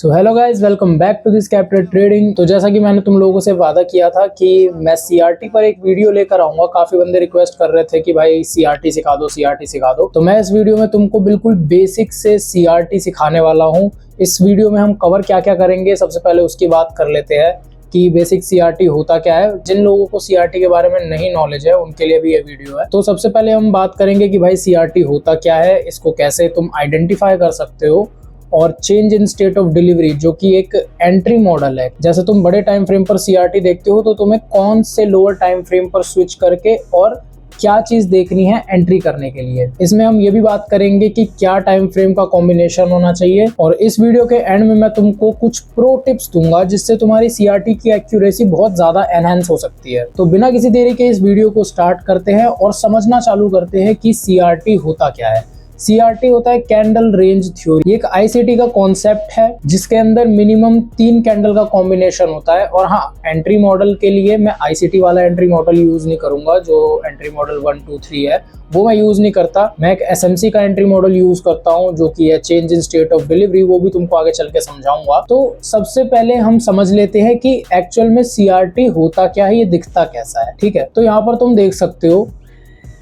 तो hello guys, welcome back to this capital trading. तो जैसा कि मैंने तुम लोगों से वादा किया था कि मैं सीआरटी पर एक वीडियो लेकर आऊंगा। काफी बंदे रिक्वेस्ट कर रहे थे कि भाई सीआरटी सिखा दो, सीआरटी सिखा दो। तो मैं इस वीडियो में तुमको बिल्कुल बेसिक से सीआरटी सिखाने वाला हूँ। इस वीडियो में हम कवर क्या क्या करेंगे, सबसे पहले उसकी बात कर लेते हैं कि बेसिक सीआरटी होता क्या है। जिन लोगों को सीआरटी के बारे में नहीं नॉलेज है उनके लिए भी ये वीडियो है। तो सबसे पहले हम बात करेंगे कि भाई सीआरटी होता क्या है, इसको कैसे तुम आइडेंटिफाई कर सकते हो, और change in state of delivery जो कि एक एंट्री मॉडल है। जैसे तुम बड़े टाइम फ्रेम पर सीआरटी देखते हो तो तुम्हें कौन से लोअर टाइम फ्रेम पर स्विच करके और क्या चीज देखनी है एंट्री करने के लिए। इसमें हम ये भी बात करेंगे कि क्या टाइम फ्रेम का कॉम्बिनेशन होना चाहिए। और इस वीडियो के एंड में मैं तुमको कुछ प्रो टिप्स दूंगा जिससे तुम्हारी सीआरटी की एक्यूरेसी बहुत ज्यादा एनहांस हो सकती है। तो बिना किसी देरी के इस वीडियो को स्टार्ट करते हैं और समझना चालू करते हैं कि सीआरटी होता क्या है। सीआरटी होता है कैंडल रेंज थ्योरी। एक आईसीटी का कॉन्सेप्ट है जिसके अंदर मिनिमम 3 कैंडल का कॉम्बिनेशन होता है। और हाँ, एंट्री मॉडल के लिए मैं आईसीटी वाला एंट्री मॉडल यूज नहीं करूंगा। जो एंट्री मॉडल 1, 2, 3 है वो मैं यूज नहीं करता। मैं एक एसएमसी का एंट्री मॉडल यूज करता हूँ जो कि है change in state of delivery. वो भी तुमको आगे चल के समझाऊंगा। तो सबसे पहले हम समझ लेते हैं कि एक्चुअल में सीआरटी होता क्या है, ये दिखता कैसा है। ठीक है, तो यहाँ पर तुम देख सकते हो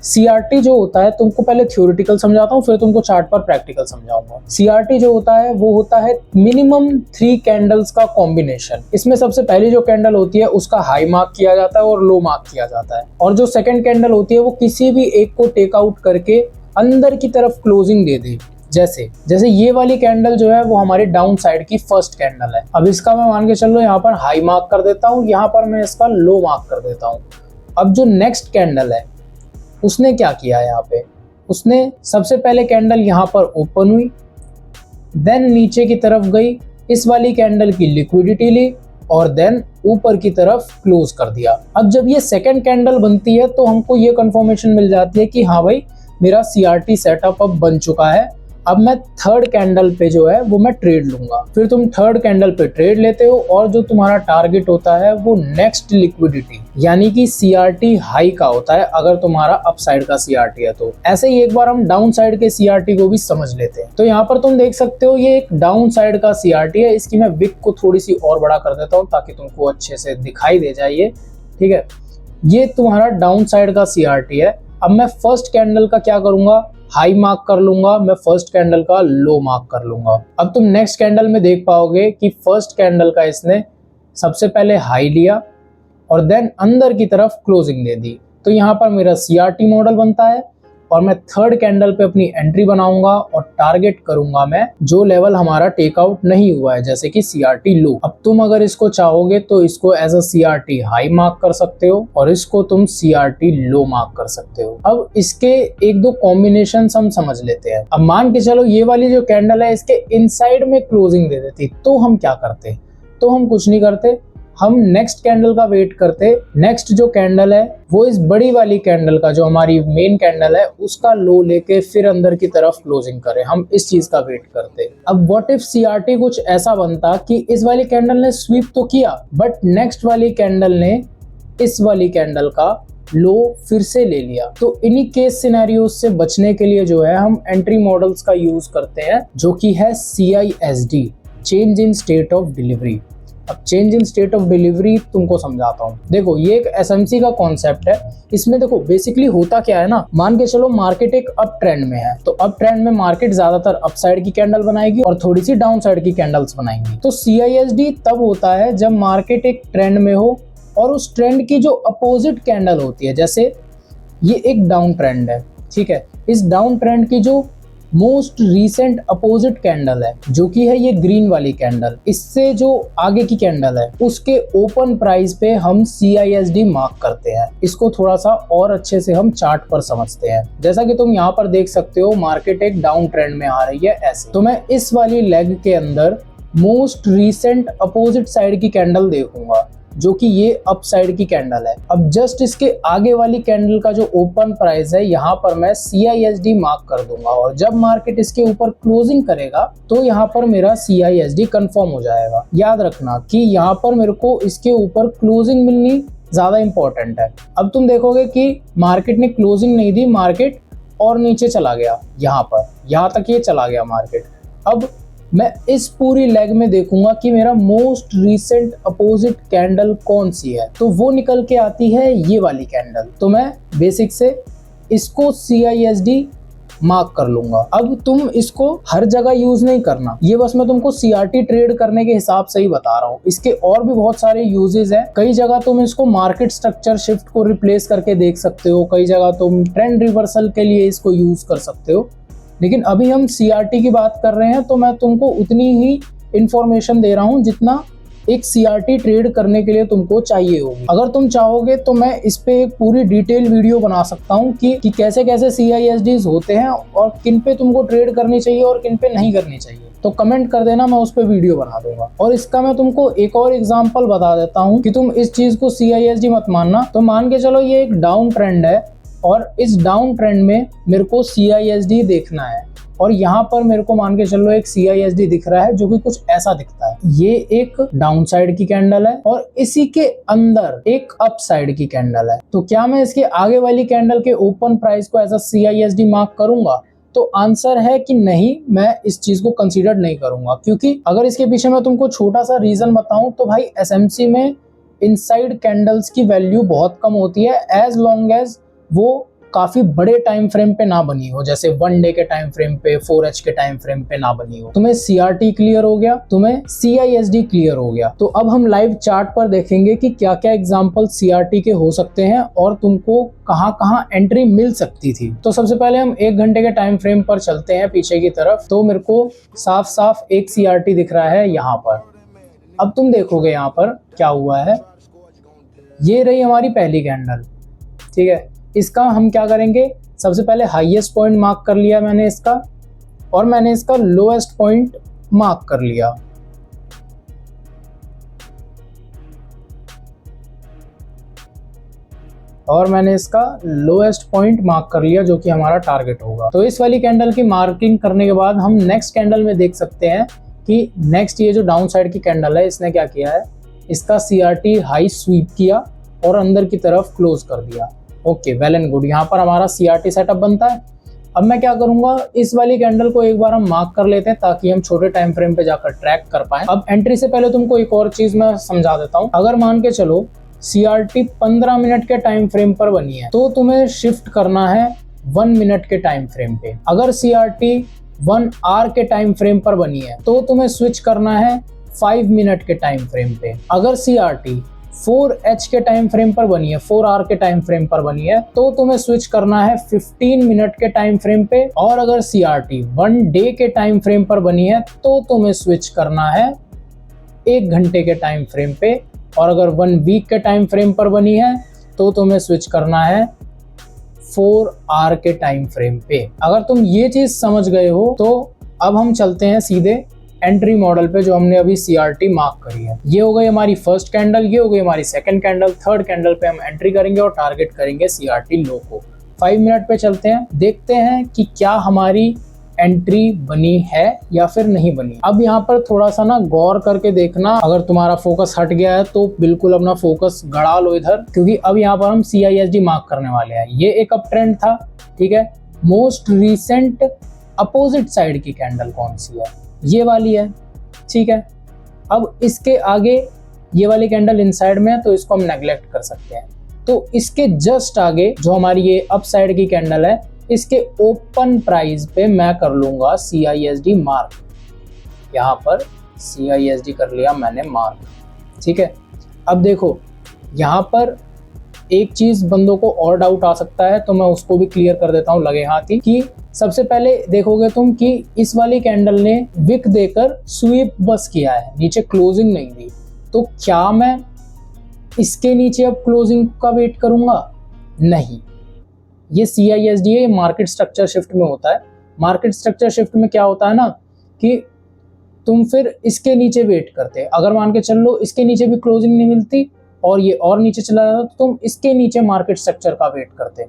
सीआरटी जो होता है, तुमको पहले थ्योरेटिकल समझाता हूँ फिर तुमको चार्ट पर प्रैक्टिकल समझाऊंगा। सीआरटी जो होता है वो होता है मिनिमम 3 कैंडल्स का कॉम्बिनेशन। इसमें सबसे पहली जो कैंडल होती है उसका हाई मार्क किया जाता है और लो मार्क किया जाता है। और जो सेकंड कैंडल होती है वो किसी भी एक को टेक आउट करके अंदर की तरफ क्लोजिंग दे दे। जैसे ये वाली कैंडल जो है वो हमारी डाउन साइड की फर्स्ट कैंडल है। अब इसका मैं मान के चल लो यहाँ पर हाई मार्क कर देता हूँ, यहाँ पर मैं इसका लो मार्क कर देता हूँ। अब जो नेक्स्ट कैंडल है उसने क्या किया, यहाँ पे उसने सबसे पहले कैंडल यहाँ पर ओपन हुई, देन नीचे की तरफ गई, इस वाली कैंडल की लिक्विडिटी ली और देन ऊपर की तरफ क्लोज कर दिया। अब जब ये सेकंड कैंडल बनती है तो हमको ये कंफर्मेशन मिल जाती है कि हाँ भाई मेरा सीआरटी सेटअप अब बन चुका है। अब मैं थर्ड कैंडल पे जो है वो मैं ट्रेड लूंगा। फिर तुम थर्ड कैंडल पे ट्रेड लेते हो और जो तुम्हारा टारगेट होता है वो नेक्स्ट लिक्विडिटी यानी कि सीआरटी हाई का होता है अगर तुम्हारा अपसाइड का सीआरटी है तो। ऐसे ही एक बार हम डाउन साइड के सीआरटी को भी समझ लेते हैं। तो यहाँ पर तुम देख सकते हो ये एक डाउन साइड का सीआरटी है। इसकी मैं विक को थोड़ी सी और बड़ा कर देता हूँ ताकि तुमको अच्छे से दिखाई दे जाए। ठीक है, ये तुम्हारा डाउन साइड का सीआरटी है। अब मैं फर्स्ट कैंडल का क्या करूंगा, हाई मार्क कर लूंगा, मैं फर्स्ट कैंडल का लो मार्क कर लूंगा। अब तुम नेक्स्ट कैंडल में देख पाओगे कि फर्स्ट कैंडल का इसने सबसे पहले हाई लिया और देन अंदर की तरफ क्लोजिंग दे दी। तो यहाँ पर मेरा सीआरटी मॉडल बनता है और मैं थर्ड कैंडल पे अपनी एंट्री बनाऊंगा और टारगेट करूंगा मैं जो लेवल हमारा टेकआउट नहीं हुआ है, जैसे कि सीआरटी लो। अब तुम अगर इसको चाहोगे तो इसको as a CRT high mark कर सकते हो और इसको तुम सीआरटी लो मार्क कर सकते हो। अब इसके एक दो कॉम्बिनेशन हम समझ लेते हैं। अब मान के चलो ये वाली जो कैंडल है इसके इनसाइड में क्लोजिंग दे देती तो हम क्या करते, तो हम कुछ नहीं करते, हम नेक्स्ट कैंडल का वेट करते। नेक्स्ट जो कैंडल है वो इस बड़ी वाली कैंडल का जो हमारी मेन कैंडल है उसका लो लेके फिर अंदर की तरफ क्लोजिंग करे, हम इस चीज का वेट करते। अब व्हाट इफ सीआरटी कुछ ऐसा बनता कि इस वाली कैंडल ने स्वीप तो किया बट नेक्स्ट वाली कैंडल ने इस वाली कैंडल का लो फिर से ले लिया। तो इन्हीं केस सिनेरियोज से बचने के लिए जो है हम एंट्री मॉडल्स का यूज करते हैं जो कि है CISD, change in state of delivery. अब change in state of delivery तुमको समझाता हूँ। देखो ये एक एसएमसी का कॉन्सेप्ट है। इसमें देखो बेसिकली होता क्या है ना, मान के चलो मार्केट एक अप ट्रेंड में है तो अप ट्रेंड में मार्केट ज्यादातर अप साइड की कैंडल बनाएगी और थोड़ी सी डाउन साइड की कैंडल्स बनाएंगी। तो CISD तब होता है जब मार्केट एक ट्रेंड में हो और उस ट्रेंड की जो अपोजिट कैंडल होती है, जैसे ये एक डाउन ट्रेंड है, ठीक है, इस डाउन ट्रेंड की जो मोस्ट रीसेंट अपोजिट कैंडल है जो कि है ये ग्रीन वाली कैंडल, इससे जो आगे की कैंडल है उसके ओपन प्राइस पे हम CISD मार्क करते हैं। इसको थोड़ा सा और अच्छे से हम चार्ट पर समझते हैं। जैसा कि तुम यहाँ पर देख सकते हो मार्केट एक डाउन ट्रेंड में आ रही है ऐसे, तो मैं इस वाली लेग के अंदर मोस्ट रीसेंट अपोजिट साइड की कैंडल देखूंगा जो कि ये अप साइड की कैंडल है। अब जस्ट इसके आगे वाली कैंडल का जो ओपन प्राइस है यहाँ पर मैं CISD मार्क कर दूंगा और जब मार्केट इसके ऊपर क्लोजिंग करेगा तो यहाँ पर मेरा CISD कंफर्म हो जाएगा। याद रखना कि यहाँ पर मेरे को इसके ऊपर क्लोजिंग मिलनी ज्यादा इंपॉर्टेंट है। अब तुम देखोगे कि मार्केट ने क्लोजिंग नहीं दी, मार्केट और नीचे चला गया, यहाँ तक ये चला गया मार्केट। अब मैं इस पूरी लेग में देखूंगा कि मेरा मोस्ट रीसेंट अपोजिट कैंडल कौन सी है, तो वो निकल के आती है ये वाली कैंडल। तो मैं बेसिक से इसको CISD मार्क कर लूंगा। अब तुम इसको हर जगह यूज नहीं करना, ये बस मैं तुमको CRT ट्रेड करने के हिसाब से ही बता रहा हूँ। इसके और भी बहुत सारे यूजेस हैं। कई जगह तुम इसको मार्केट स्ट्रक्चर शिफ्ट को रिप्लेस करके देख सकते हो, कई जगह तुम ट्रेंड रिवर्सल के लिए इसको यूज कर सकते हो। लेकिन अभी हम CRT की बात कर रहे हैं, तो मैं तुमको उतनी ही इंफॉर्मेशन दे रहा हूँ जितना एक CRT ट्रेड करने के लिए तुमको चाहिए होगी। अगर तुम चाहोगे तो मैं इस पे एक पूरी डिटेल वीडियो बना सकता हूँ कि कैसे कैसे CISDs होते हैं और किन पे तुमको ट्रेड करनी चाहिए और किन पे नहीं करनी चाहिए। तो कमेंट कर देना, मैं उस पे वीडियो बना दूंगा। और इसका मैं तुमको एक और एग्जांपल बता देता हूँ कि तुम इस चीज को CISD मत मानना। तो मान के चलो ये एक डाउन ट्रेंड है और इस डाउन ट्रेंड में मेरे को CISD देखना है, और यहाँ पर मेरे को मान के चलो एक CISD दिख रहा है जो कि कुछ ऐसा दिखता है। ये एक डाउन साइड की कैंडल है और इसी के अंदर एक अप साइड की कैंडल है। तो क्या मैं इसके आगे वाली कैंडल के ओपन प्राइस को ऐसा CISD मार्क करूंगा? तो आंसर है कि नहीं, मैं इस चीज को कंसीडर नहीं करूंगा। क्योंकि अगर इसके पीछे मैं तुमको छोटा सा रीजन बताऊं तो भाई SMC में इनसाइड कैंडल्स की वैल्यू बहुत कम होती है, एज लॉन्ग एज वो काफी बड़े टाइम फ्रेम पे ना बनी हो, जैसे 1 डे के टाइम फ्रेम पे, 4H के टाइम फ्रेम पे ना बनी हो। तुम्हें CRT क्लियर हो गया, तुम्हें CISD क्लियर हो गया। तो अब हम लाइव चार्ट पर देखेंगे कि क्या क्या एग्जांपल CRT के हो सकते हैं और तुमको कहां कहां एंट्री मिल सकती थी। तो सबसे पहले हम 1 घंटे के टाइम फ्रेम पर चलते हैं पीछे की तरफ। तो मेरे को साफ साफ एक CRT दिख रहा है यहाँ पर। अब तुम देखोगे यहाँ पर क्या हुआ है, ये रही हमारी पहली कैंडल, ठीक है। इसका हम क्या करेंगे, सबसे पहले हाईएस्ट पॉइंट मार्क कर लिया मैंने इसका, और मैंने इसका लोएस्ट पॉइंट मार्क कर लिया। और मैंने इसका लोएस्ट पॉइंट मार्क कर लिया जो कि हमारा टारगेट होगा। तो इस वाली कैंडल की मार्किंग करने के बाद हम नेक्स्ट कैंडल में देख सकते हैं कि नेक्स्ट ये जो डाउन साइड की कैंडल है, इसने क्या किया है, इसका CRT हाई स्वीप किया और अंदर की तरफ क्लोज कर दिया। ओके, वेल एंड गुड, यहाँ पर हमारा CRT सेटअप बनता है। अब मैं क्या करूंगा, इस वाली कैंडल को एक बार हम मार्क कर लेते हैं ताकि हम छोटे टाइम फ्रेम पे जाकर ट्रैक कर पाए। अब एंट्री से पहले तुमको एक और चीज मैं समझा देता हूँ। अगर मान के चलो CRT 15 मिनट के टाइम फ्रेम पर बनी है तो तुम्हें शिफ्ट करना है 1 मिनट के टाइम फ्रेम पे। अगर CRT 1 आवर के टाइम फ्रेम पर बनी है तो तुम्हें स्विच करना है 5 मिनट के टाइम फ्रेम पे। अगर CRT 4H के टाइम फ्रेम पर बनी है, 4 आवर के टाइम फ्रेम पर बनी है, तो तुम्हें स्विच करना है 15 मिनट के टाइम फ्रेम पे। और अगर CRT 1 डे के टाइम फ्रेम पर बनी है तो तुम्हें स्विच करना है 1 घंटे के टाइम फ्रेम पे। और अगर 1 वीक के टाइम फ्रेम पर बनी है तो तुम्हें स्विच करना है 4 आवर के टाइम फ्रेम पे। अगर तुम ये चीज समझ गए हो तो अब हम चलते हैं सीधे एंट्री मॉडल पे जो हमने अभी CRT मार्क करी है। ये हो गई हमारी फर्स्ट कैंडल, ये हो गई हमारी सेकंड कैंडल। थर्ड कैंडल पे हम एंट्री करेंगे और टारगेट करेंगे CRT लो को। 5 मिनट पे चलते हैं, देखते हैं कि क्या हमारी एंट्री बनी है या फिर नहीं बनी। अब यहाँ पर थोड़ा सा ना गौर करके देखना, अगर तुम्हारा फोकस हट गया है तो बिल्कुल अपना फोकस गड़ा लो इधर, क्योंकि अब यहाँ पर हम CISD मार्क करने वाले हैं। ये एक अप ट्रेंड था, ठीक है। मोस्ट रिसेंट अपोजिट साइड की कैंडल कौन सी है, ये वाली है, ठीक है। अब इसके आगे ये वाली कैंडल इनसाइड में है तो इसको हम नेग्लेक्ट कर सकते हैं। तो इसके जस्ट आगे जो हमारी ये अप साइड की कैंडल है, इसके ओपन प्राइस पे मैं कर लूंगा CISD मार्क। यहाँ पर CISD कर लिया मैंने मार्क, ठीक है। अब देखो यहाँ पर एक चीज बंदों को और डाउट आ सकता है, तो मैं उसको भी क्लियर कर देता हूँ लगे हाथ ही। कि सबसे पहले देखोगे तुम कि इस वाली कैंडल ने विक देकर स्वीप बस किया है, नीचे क्लोजिंग नहीं दी। तो क्या मैं इसके नीचे अब क्लोजिंग का वेट करूंगा? नहीं, ये CISD है, ये मार्केट स्ट्रक्चर शिफ्ट में होता है। मार्केट स्ट्रक्चर शिफ्ट में क्या होता है ना कि तुम फिर इसके नीचे वेट करते। अगर मान के चल लो इसके नीचे भी क्लोजिंग नहीं मिलती और ये और नीचे चला जाता तो तुम इसके नीचे मार्केट स्ट्रक्चर का वेट करते।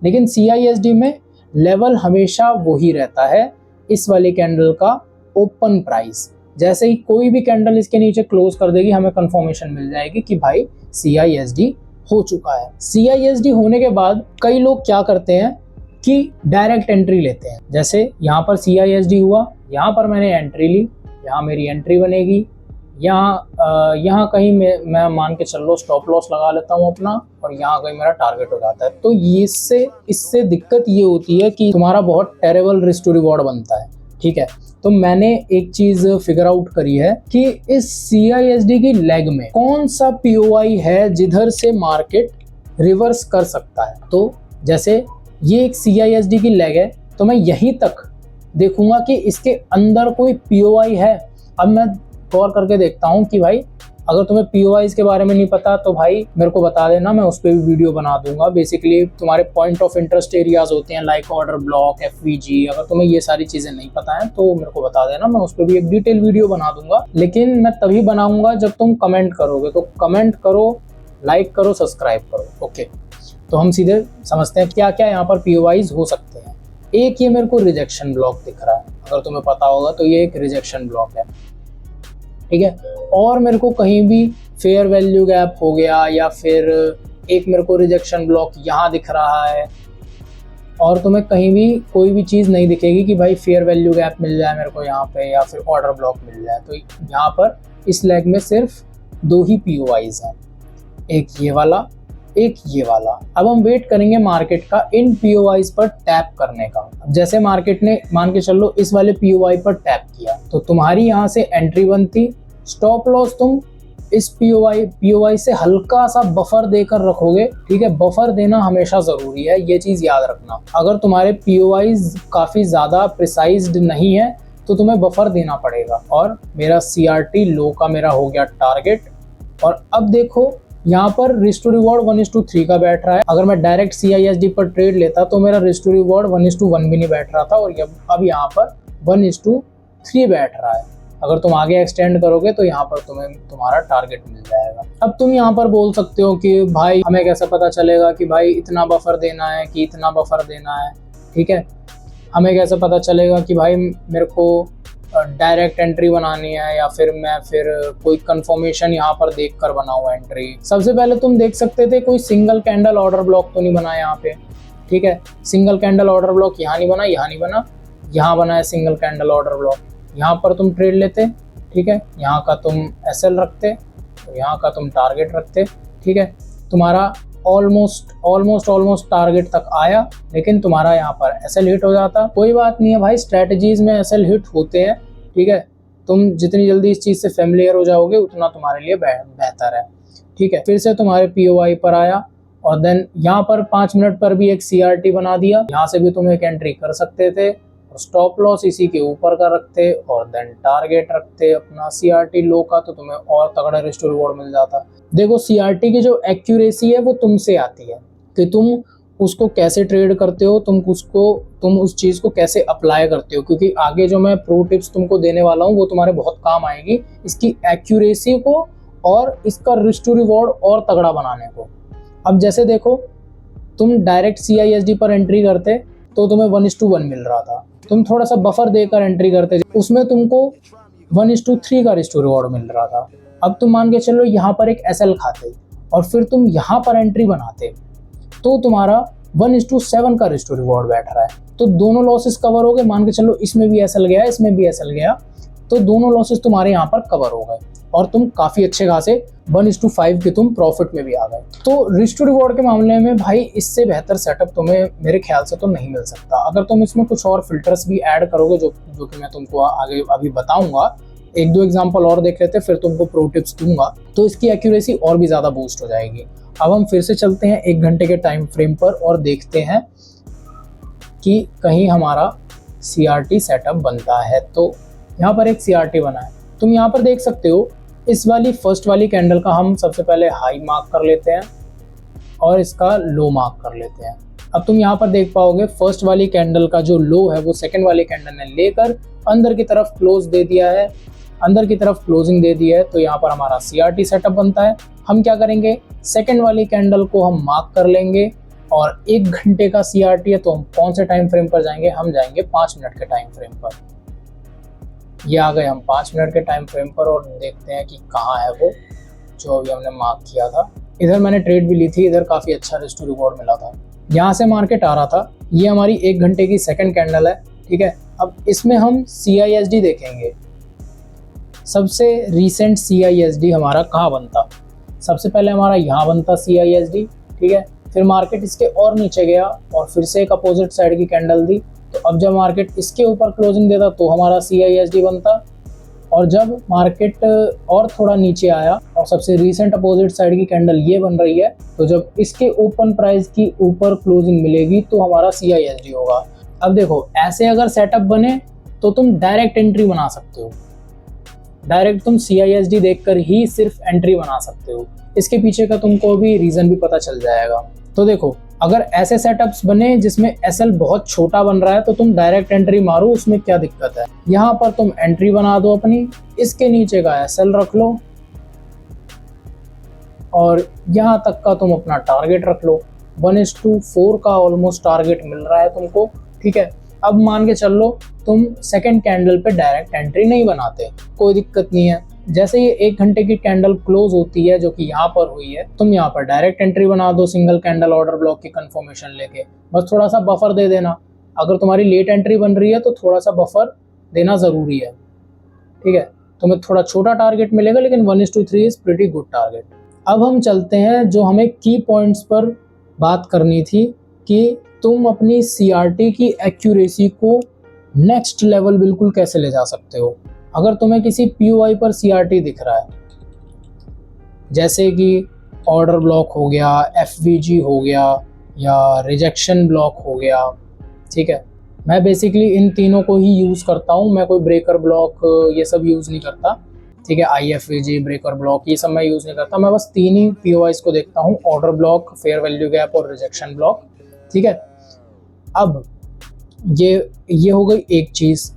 लेकिन CISD में लेवल हमेशा वही रहता है, इस वाली कैंडल का ओपन प्राइस। जैसे ही कोई भी कैंडल इसके नीचे क्लोज कर देगी, हमें कंफर्मेशन मिल जाएगी कि भाई CISD हो चुका है। CISD होने के बाद कई लोग क्या करते हैं कि डायरेक्ट एंट्री लेते हैं। जैसे यहाँ पर CISD हुआ, यहाँ पर मैंने एंट्री ली, यहाँ मेरी एंट्री बनेगी, यहाँ कहीं मैं मान के चल लो स्टॉप लॉस लगा लेता हूँ अपना, और यहाँ कहीं मेरा टारगेट हो जाता है। तो इससे दिक्कत ये होती है कि तुम्हारा बहुत टेरेबल रिस्क टू रिवॉर्ड बनता है, ठीक है। तो मैंने एक चीज फिगर आउट करी है कि इस CISD की लेग में कौन सा POI है जिधर से मार्केट रिवर्स कर सकता है। तो जैसे ये एक CISD की लेग है, तो मैं यहीं तक देखूंगा कि इसके अंदर कोई POI है। अब मैं गौर करके देखता हूँ कि भाई अगर तुम्हें POIs के बारे में नहीं पता तो भाई मेरे को बता देना, मैं उस पर भी वीडियो बना दूंगा। बेसिकली तुम्हारे पॉइंट ऑफ इंटरेस्ट एरियाज होते हैं लाइक ऑर्डर ब्लॉक, FVG, अगर तुम्हें ये सारी चीजें नहीं पता है तो मेरे को बता देना, मैं उस पर भी एक डिटेल वीडियो बना दूंगा। लेकिन मैं तभी बनाऊंगा जब तुम कमेंट करोगे, तो कमेंट करो, लाइक करो, सब्सक्राइब करो। ओके, तो हम सीधे समझते हैं क्या क्या यहाँ पर POIs हो सकते हैं। एक ये मेरे को रिजेक्शन ब्लॉक दिख रहा है, अगर तुम्हें पता होगा तो ये एक रिजेक्शन ब्लॉक है, ठीक है। और मेरे को कहीं भी फेयर वैल्यू गैप हो गया, या फिर एक मेरे को रिजेक्शन ब्लॉक यहाँ दिख रहा है, और तुम्हें कहीं भी कोई भी चीज़ नहीं दिखेगी कि भाई फेयर वैल्यू गैप मिल जाए मेरे को यहाँ पे, या फिर ऑर्डर ब्लॉक मिल जाए। तो यहाँ पर इस लेग में सिर्फ 2 ही POIs हैं, एक ये वाला, एक ये वाला। अब हम वेट करेंगे मार्केट का इन POIs पर टैप करने का। जैसे मार्केट ने मान के चलो इस वाले POI पर टैप किया, तो तुम्हारी यहाँ से एंट्री बनती, स्टॉप लॉस तुम इस POI से हल्का सा बफर देकर रखोगे, ठीक है। बफर देना हमेशा जरूरी है, ये चीज याद रखना। अगर तुम्हारे POIs काफी ज्यादा प्रिसाइज्ड नहीं है तो तुम्हें बफर देना पड़ेगा। और मेरा CRT लो का मेरा हो गया टारगेट, और अब देखो यहाँ पर रिस्क टू रिवॉर्ड 1:3 का बैठ रहा है। अगर मैं डायरेक्ट CISD पर ट्रेड लेता तो मेरा रिस्क टू रिवॉर्ड 1:1 भी नहीं बैठ रहा था, और अब यहाँ पर 1:3 बैठ रहा है। अगर तुम आगे एक्सटेंड करोगे तो यहाँ पर तुम्हारा टारगेट मिल जाएगा। अब तुम यहाँ पर बोल सकते हो कि भाई हमें कैसे पता चलेगा कि भाई इतना बफर देना है कि इतना बफर देना है, ठीक है। हमें कैसे पता चलेगा कि भाई मेरे को डायरेक्ट एंट्री बनानी है, या फिर मैं कोई कंफर्मेशन यहाँ पर देख कर बनाऊँ एंट्री। सबसे पहले तुम देख सकते थे कोई सिंगल कैंडल ऑर्डर ब्लॉक तो नहीं बना यहाँ पे, ठीक है। सिंगल कैंडल ऑर्डर ब्लॉक यहाँ नहीं बना, यहाँ नहीं बना, यहाँ बना है सिंगल कैंडल ऑर्डर ब्लॉक। यहाँ पर तुम ट्रेड लेते, ठीक है, यहाँ का तुम SL रखते, यहाँ का तुम टारगेट रखते, ठीक है। तुम्हारा ऑलमोस्ट टारगेट तक आया, लेकिन तुम्हारा यहाँ पर SL हिट हो जाता। कोई बात नहीं है भाई, स्ट्रेटजीज में SL हिट होते हैं, ठीक है। तुम जितनी जल्दी इस चीज़ से फेमिलियर हो जाओगे उतना तुम्हारे लिए बेहतर है, ठीक है। फिर से तुम्हारे POI पर आया, और देन यहाँ पर 5 मिनट पर भी एक CRT बना दिया, यहाँ से भी तुम एक एंट्री कर सकते थे, और स्टॉप लॉस इसी के ऊपर का रखते, और देन टारगेट रखते अपना CRT लो का, तो तुम्हें और तगड़ा रिस्क टू रिवॉर्ड मिल जाता। देखो CRT की जो एक्यूरेसी है वो तुमसे आती है कि तुम उसको कैसे ट्रेड करते हो, तुम उस चीज़ को कैसे अप्लाई करते हो, क्योंकि आगे जो मैं प्रो टिप्स तुमको देने वाला हूँ वो तुम्हारे बहुत काम आएगी इसकी एक्यूरेसी को और इसका रिस्क टू रिवॉर्ड और तगड़ा बनाने को। अब जैसे देखो, तुम डायरेक्ट CISD पर एंट्री करते तो तुम्हें 1:1 मिल रहा था, तुम थोड़ा सा बफर देकर एंट्री करते, उसमें तुमको 1:3 का रिस्क टू रिवॉर्ड मिल रहा था। अब तुम मान के चलो यहाँ पर एक SL खाते और फिर तुम यहाँ पर एंट्री बनाते, तो तुम्हारा 1:7 का रिस्क टू रिवॉर्ड बैठ रहा है। तो दोनों लॉसेस कवर हो गए। मान के चलो इसमें भी SL गया, इसमें भी SL गया, तो दोनों लॉसेस तुम्हारे यहाँ पर कवर हो गए और तुम काफी अच्छे खासे 1:5 के तुम प्रॉफिट में भी आ गए। तो रिस्क टू रिवॉर्ड के मामले में भाई इससे बेहतर सेटअप तुम्हें मेरे ख्याल से तो नहीं मिल सकता। अगर तुम इसमें कुछ और फिल्टर्स भी ऐड करोगे जो कि मैं तुमको आगे अभी बताऊंगा, 1-2 एग्जांपल और देख लेते, फिर तुमको प्रो टिप्स दूंगा, तो इसकी एक्यूरेसी और भी ज़्यादा बूस्ट हो जाएगी। अब हम फिर से चलते हैं 1 घंटे के टाइम फ्रेम पर और देखते हैं कि कहीं हमारा CRT सेटअप बनता है। तो यहाँ पर एक CRT बना है, तुम यहाँ पर देख सकते हो। इस वाली फर्स्ट वाली कैंडल का हम सबसे पहले हाई मार्क कर लेते हैं और इसका लो मार्क कर लेते हैं। अब तुम यहाँ पर देख पाओगे फर्स्ट वाली कैंडल का जो लो है वो सेकंड वाली कैंडल ने लेकर अंदर की तरफ क्लोज दे दिया है, अंदर की तरफ क्लोजिंग दे दी है। तो यहाँ पर हमारा CRT सेटअप बनता है। हम क्या करेंगे, सेकंड वाली कैंडल को हम मार्क कर लेंगे और 1 घंटे का CRT है तो हम कौन से टाइम फ्रेम पर जाएंगे, हम जाएंगे 5 मिनट के टाइम फ्रेम पर। ये आ गए हम 5 मिनट के टाइम फ्रेम पर और देखते हैं कि कहाँ है वो जो अभी हमने मार्क किया था। इधर मैंने ट्रेड भी ली थी, इधर काफ़ी अच्छा रिस्क टू रिवॉर्ड मिला था। यहाँ से मार्केट आ रहा था, ये हमारी 1 घंटे की सेकंड कैंडल है, ठीक है। अब इसमें हम CISD देखेंगे, सबसे रीसेंट CISD हमारा कहाँ बनता। सबसे पहले हमारा यहाँ बनता CISD, ठीक है। फिर मार्केट इसके और नीचे गया और फिर से एक अपोजिट साइड की कैंडल दी, तो अब जब मार्केट इसके ऊपर क्लोजिंग देता तो हमारा CISD बनता। और जब मार्केट और थोड़ा नीचे आया और सबसे रीसेंट अपोजिट साइड की कैंडल ये बन रही है, तो जब इसके ओपन प्राइस की ऊपर क्लोजिंग मिलेगी तो हमारा CISD होगा। अब देखो, ऐसे अगर सेटअप बने तो तुम डायरेक्ट एंट्री बना सकते हो, डायरेक्ट तुम CISD देखकर ही सिर्फ एंट्री बना सकते हो। इसके पीछे का तुमको भी रीजन भी पता चल जाएगा। तो देखो, अगर ऐसे सेटअप्स बने जिसमें SL बहुत छोटा बन रहा है तो तुम डायरेक्ट एंट्री मारो, उसमें क्या दिक्कत है। यहाँ पर तुम एंट्री बना दो अपनी, इसके नीचे का SL रख लो और यहाँ तक का तुम अपना टारगेट रख लो। 1:4 का ऑलमोस्ट टारगेट मिल रहा है तुमको, ठीक है। अब मान के चल लो तुम सेकंड कैंडल पे डायरेक्ट एंट्री नहीं बनाते, कोई दिक्कत नहीं है। जैसे ये 1 घंटे की कैंडल क्लोज होती है जो कि यहाँ पर हुई है, तुम यहाँ पर डायरेक्ट एंट्री बना दो सिंगल कैंडल ऑर्डर ब्लॉक की कंफर्मेशन लेके। बस थोड़ा सा बफर दे देना, अगर तुम्हारी लेट एंट्री बन रही है तो थोड़ा सा बफर देना ज़रूरी है, ठीक है। तुम्हें थोड़ा छोटा टारगेट मिलेगा लेकिन 1:3 इज़ प्रीटी गुड टारगेट। अब हम चलते हैं जो हमें की पॉइंट्स पर बात करनी थी कि तुम अपनी CRT की एक्यूरेसी को नेक्स्ट लेवल बिल्कुल कैसे ले जा सकते हो। अगर तुम्हें किसी POI पर CRT दिख रहा है, जैसे कि ऑर्डर ब्लॉक हो गया, FVG हो गया या रिजेक्शन ब्लॉक हो गया, ठीक है। मैं बेसिकली इन तीनों को ही यूज़ करता हूँ, मैं कोई ब्रेकर ब्लॉक ये सब यूज़ नहीं करता, ठीक है। IFVG, ब्रेकर ब्लॉक ये सब मैं यूज़ नहीं करता। मैं बस 3 ही POIs को देखता हूँ, order block, fair value gap और रिजेक्शन ब्लॉक, ठीक है। अब ये हो गई एक चीज़,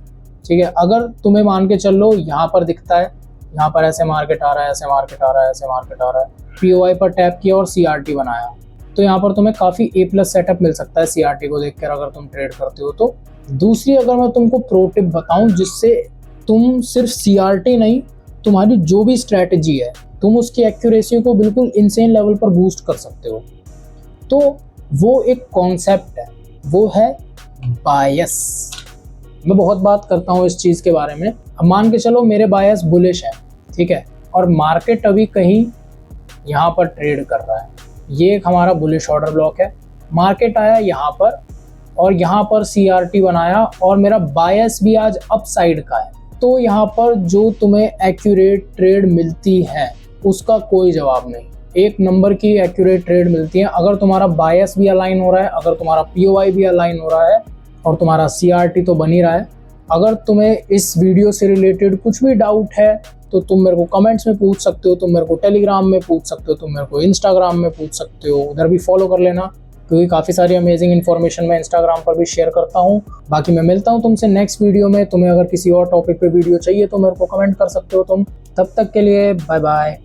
ठीक है। अगर तुम्हें मान के चल लो यहाँ पर दिखता है, यहाँ पर ऐसे मार्केट आ रहा है, ऐसे मार्केट आ रहा है, ऐसे मार्केट आ रहा है, POI पर टैप किया और CRT बनाया, तो यहाँ पर तुम्हें काफ़ी A+ सेटअप मिल सकता है CRT को देखकर अगर तुम ट्रेड करते हो तो। दूसरी अगर मैं तुमको प्रो टिप बताऊँ जिससे तुम सिर्फ CRT नहीं, तुम्हारी जो भी स्ट्रैटेजी है तुम उसकी एक्यूरेसी को बिल्कुल इनसेन लेवल पर बूस्ट कर सकते हो, तो वो एक कॉन्सेप्ट है, वो है बायस। मैं बहुत बात करता हूँ इस चीज़ के बारे में। अब मान के चलो मेरे बायस बुलिश है, ठीक है, और मार्केट अभी कहीं यहाँ पर ट्रेड कर रहा है, ये एक हमारा बुलिश ऑर्डर ब्लॉक है। मार्केट आया यहाँ पर और यहाँ पर CRT बनाया और मेरा बायस भी आज अपसाइड का है, तो यहाँ पर जो तुम्हें एक्यूरेट ट्रेड मिलती है उसका कोई जवाब नहीं। एक नंबर की एक्यूरेट ट्रेड मिलती है अगर तुम्हारा बायस भी अलाइन हो रहा है, अगर तुम्हारा POI भी अलाइन हो रहा है और तुम्हारा CRT तो बन ही रहा है। अगर तुम्हें इस वीडियो से रिलेटेड कुछ भी डाउट है तो तुम मेरे को कमेंट्स में पूछ सकते हो, तुम मेरे को टेलीग्राम में पूछ सकते हो, तुम मेरे को इंस्टाग्राम में पूछ सकते हो, उधर भी फॉलो कर लेना क्योंकि काफ़ी सारी अमेजिंग इन्फॉर्मेशन मैं इंस्टाग्राम पर भी शेयर करता हूँ। बाकी मैं मिलता हूँ तुमसे नेक्स्ट वीडियो में। तुम्हें अगर किसी और टॉपिक पे वीडियो चाहिए तो मेरे को कमेंट कर सकते हो तुम। तब तक के लिए बाय बाय।